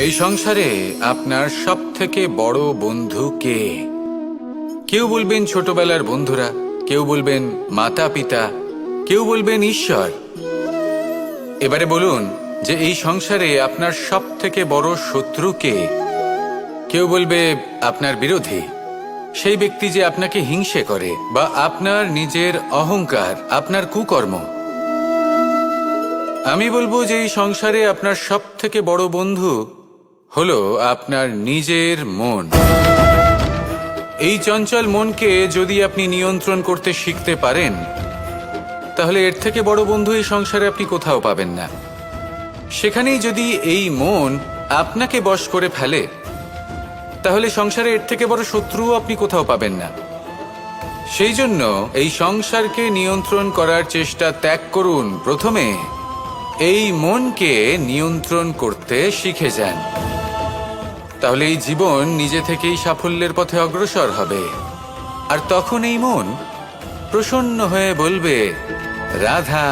এই সংসারে আপনার সবথেকে বড় বন্ধু কে? কেউ বলবেন ছোটবেলার বন্ধুরা, কেউ বলবেন মাতা পিতা, কেউ বলবেন ঈশ্বর। এবারে বলুন যে এই সংসারে আপনার সবথেকে বড় শত্রু কে? কেউ বলবে আপনার বিরোধী, সেই ব্যক্তি যে আপনাকে হিংসে করে, বা আপনার নিজের অহংকার, আপনার কুকর্ম। আমি বলবো যে এই সংসারে আপনার সবথেকে বড় বন্ধু হলো আপনার নিজের মন। এই চঞ্চল মনকে যদি আপনি নিয়ন্ত্রণ করতে শিখতে পারেন, তাহলে এর থেকে বড় বন্ধু এই সংসারে আপনি কোথাও পাবেন না। সেখানেই যদি এই মন আপনাকে বশ করে ফেলে, তাহলে সংসারে এর থেকে বড় শত্রুও আপনি কোথাও পাবেন না। সেই জন্য এই সংসারকে নিয়ন্ত্রণ করার চেষ্টা ত্যাগ করুন। প্রথমে এই মনকে নিয়ন্ত্রণ করতে শিখে যান, তাহলে এই জীবন নিজে থেকেই সাফল্যের পথে অগ্রসর হবে। আর তখন এই মন প্রসন্ন হয়ে বলবে, রাধা।